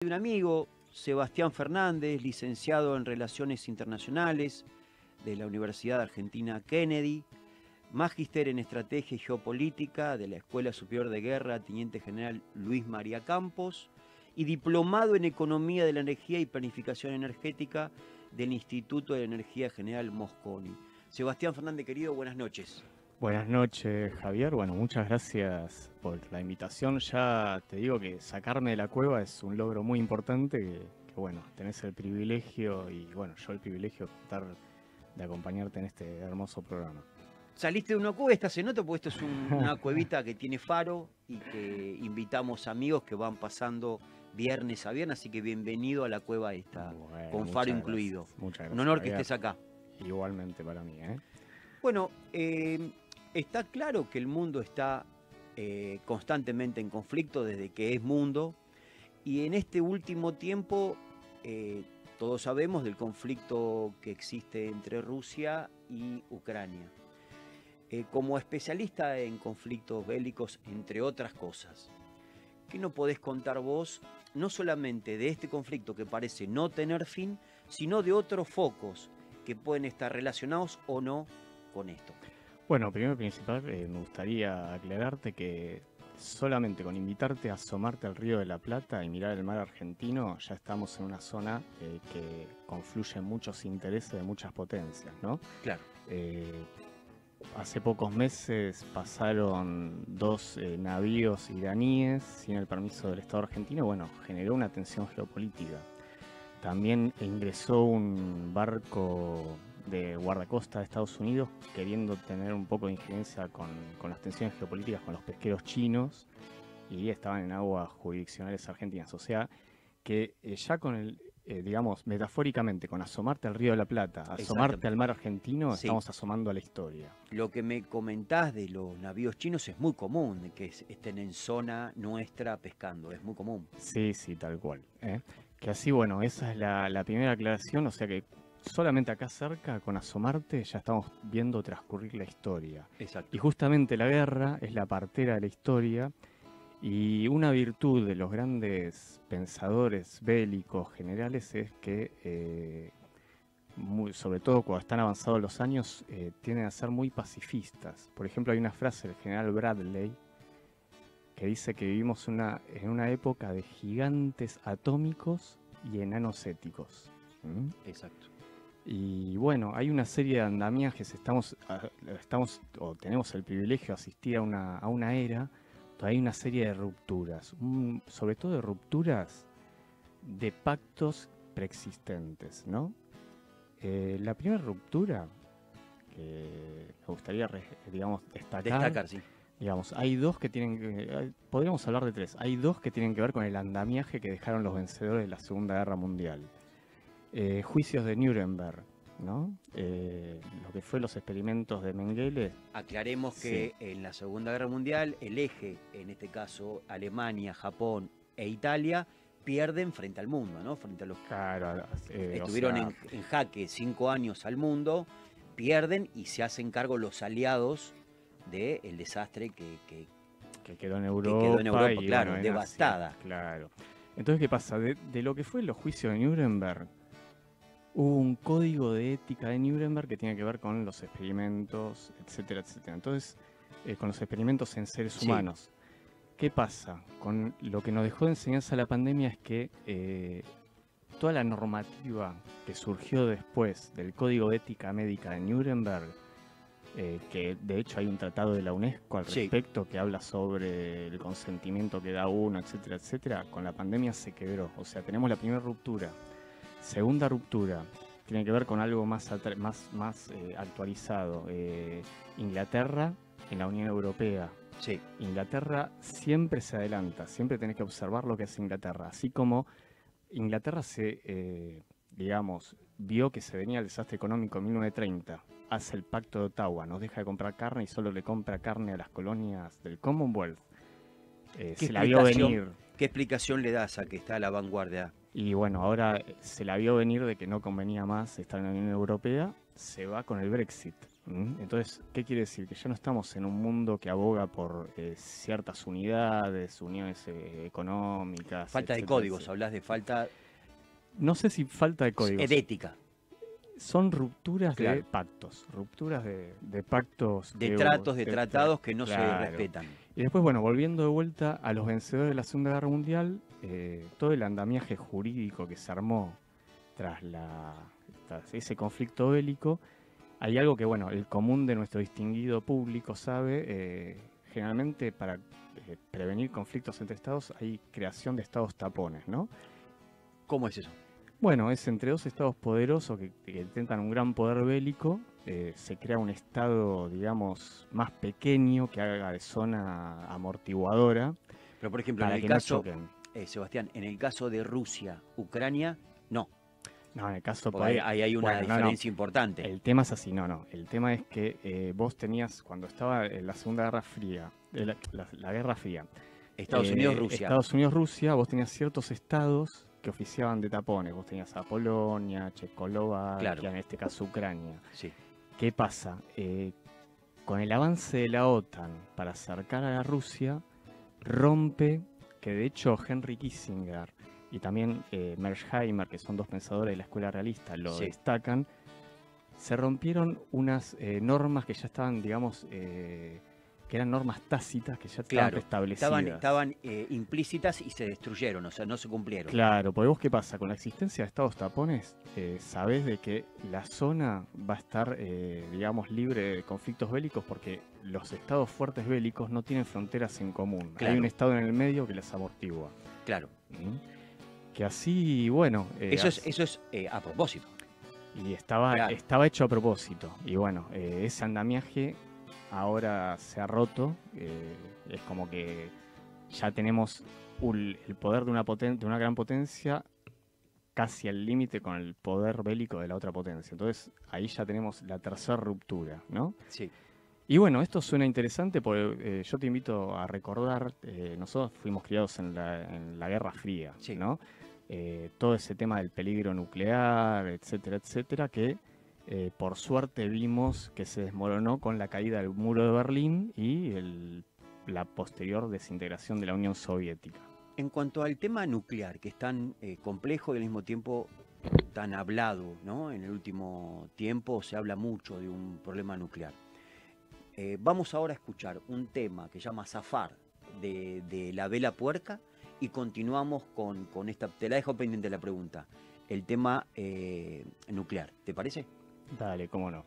De un amigo, Sebastián Fernández, licenciado en Relaciones Internacionales de la Universidad Argentina Kennedy, magíster en Estrategia y Geopolítica de la Escuela Superior de Guerra Teniente General Luis María Campos y diplomado en Economía de la Energía y Planificación Energética del Instituto de Energía General Mosconi. Sebastián Fernández, querido, buenas noches. Buenas noches, Javier. Bueno, muchas gracias por la invitación. Ya te digo que sacarme de la cueva es un logro muy importante, bueno, tenés el privilegio y bueno, yo el privilegio de acompañarte en este hermoso programa. Saliste de una cueva, se nota, porque esto es una cuevita que tiene faro y que invitamos amigos que van pasando viernes a viernes, así que bienvenido a la cueva esta, Bueno, con faro incluido. Muchas gracias. Un honor Javier. que estés acá. Igualmente para mí, ¿eh? Bueno, está claro que el mundo está constantemente en conflicto desde que es mundo, y en este último tiempo todos sabemos del conflicto que existe entre Rusia y Ucrania. Como especialista en conflictos bélicos, entre otras cosas, ¿qué nos podés contar vos, no solamente de este conflicto que parece no tener fin, sino de otros focos que pueden estar relacionados o no con esto? Bueno, primero y principal, me gustaría aclararte que solamente con invitarte a asomarte al Río de la Plata y mirar el mar argentino, ya estamos en una zona que confluyen muchos intereses de muchas potencias, ¿no? Claro. Hace pocos meses pasaron dos navíos iraníes sin el permiso del Estado argentino. Bueno, generó una tensión geopolítica. También ingresó un barco de guardacosta de Estados Unidos queriendo tener un poco de injerencia con las tensiones geopolíticas con los pesqueros chinos, y estaban en aguas jurisdiccionales argentinas. O sea que ya con el, digamos, metafóricamente, con asomarte al Río de la Plata, asomarte al mar argentino, sí, estamos asomando a la historia. Lo que me comentás de los navíos chinos es muy común, de que estén en zona nuestra pescando, es muy común. Sí, sí, tal cual. Que así, bueno, esa es la primera aclaración, o sea que solamente acá cerca, con asomarte, ya estamos viendo transcurrir la historia. Exacto. Y justamente la guerra es la partera de la historia, y una virtud de los grandes pensadores bélicos generales es que, sobre todo cuando están avanzados los años, tienden a ser muy pacifistas. Por ejemplo, hay una frase del general Bradley que dice que vivimos en una época de gigantes atómicos y enanos éticos. Exacto. Y bueno, hay una serie de andamiajes, tenemos el privilegio de asistir a una era, hay una serie de rupturas, sobre todo de rupturas de pactos preexistentes, ¿no? La primera ruptura que me gustaría, digamos, destacar, sí. Digamos, hay dos que tienen podríamos hablar de tres. Hay dos que tienen que ver con el andamiaje que dejaron los vencedores de la Segunda Guerra Mundial. Juicios de Nuremberg, ¿no? Lo que fue los experimentos de Mengele. Aclaremos que sí, en la Segunda Guerra Mundial el eje, en este caso Alemania, Japón e Italia, pierden frente al mundo, ¿no? Frente a los que estuvieron en jaque 5 años al mundo, pierden y se hacen cargo los aliados del desastre que quedó en Europa. Que quedó en Europa, y, claro, bueno, devastada. Asia, claro. Entonces, ¿qué pasa? De lo que fue los juicios de Nuremberg, hubo un código de ética de Nuremberg que tiene que ver con los experimentos, etcétera, etcétera. Entonces, con los experimentos en seres humanos. ¿Qué pasa? Con lo que nos dejó de enseñanza la pandemia es que toda la normativa que surgió después del código de ética médica de Nuremberg, que de hecho hay un tratado de la UNESCO al respecto que habla sobre el consentimiento que da uno, etcétera, etcétera, con la pandemia se quebró. O sea, tenemos la primera ruptura. Segunda ruptura, tiene que ver con algo más actualizado. Inglaterra en la Unión Europea. Sí. Inglaterra siempre se adelanta, siempre tenés que observar lo que hace Inglaterra. Así como Inglaterra vio que se venía el desastre económico en 1930, hace el Pacto de Ottawa, nos deja de comprar carne y solo le compra carne a las colonias del Commonwealth. Se la vio venir. ¿Qué explicación le das a que está a la vanguardia? Y bueno, ahora se la vio venir de que no convenía más estar en la Unión Europea, se va con el Brexit. Entonces, ¿qué quiere decir? Que ya no estamos en un mundo que aboga por ciertas unidades, uniones económicas, Falta de etcétera, códigos, etcétera. hablas de falta No sé si falta de códigos. de ética, Son rupturas claro, de pactos, rupturas de pactos de que tratos, de de tratados que no se claro. respetan. Y después, bueno, volviendo de vuelta a los vencedores de la Segunda Guerra Mundial, todo el andamiaje jurídico que se armó tras ese conflicto bélico, hay algo que, bueno, el común de nuestro distinguido público sabe, generalmente para prevenir conflictos entre estados hay creación de estados tapones, ¿no? ¿Cómo es eso? Bueno, es entre dos estados poderosos que intentan un gran poder bélico, se crea un estado, digamos, más pequeño que haga de zona amortiguadora Pero por ejemplo, en para el que no caso, choquen. Sebastián, en el caso de Rusia, Ucrania, no. No, en el caso Porque ahí hay una bueno, no, no. diferencia importante. El tema es así, no. El tema es que vos tenías, cuando estaba en la Segunda Guerra Fría, la Guerra Fría, Estados Unidos, Rusia. Estados Unidos, Rusia, vos tenías ciertos estados que oficiaban de tapones. Vos tenías a Polonia, Checoslovaquia, Claro. en este caso Ucrania. Sí. ¿Qué pasa? Con el avance de la OTAN para acercar a la Rusia, rompe, que de hecho Henry Kissinger y también Mearsheimer, que son dos pensadores de la escuela realista, lo Sí. destacan, se rompieron unas normas que ya estaban, digamos, que eran normas tácitas que ya estaban Claro, establecidas. estaban implícitas y se destruyeron, o sea, no se cumplieron. Claro, porque vos qué pasa, con la existencia de estados tapones, sabés de que la zona va a estar, digamos, libre de conflictos bélicos porque los estados fuertes bélicos no tienen fronteras en común. Claro. Hay un estado en el medio que las amortigua. Claro. Que así, bueno... Eso es a propósito. Y estaba, Claro. estaba hecho a propósito. Y bueno, ese andamiaje ahora se ha roto. Es como que ya tenemos el poder de una gran potencia casi al límite con el poder bélico de la otra potencia. Entonces ahí ya tenemos la tercera ruptura, ¿no? Sí. Y bueno, esto suena interesante porque yo te invito a recordar, nosotros fuimos criados en la Guerra Fría, Sí. ¿no? Todo ese tema del peligro nuclear, etcétera, etcétera, que por suerte vimos que se desmoronó con la caída del muro de Berlín y la posterior desintegración de la Unión Soviética. En cuanto al tema nuclear, que es tan complejo y al mismo tiempo tan hablado, ¿no? En el último tiempo se habla mucho de un problema nuclear. Vamos ahora a escuchar un tema que se llama Zafar de La Vela Puerca y continuamos con esta. Te la dejo pendiente la pregunta. El tema nuclear, ¿te parece? Dale, cómo no.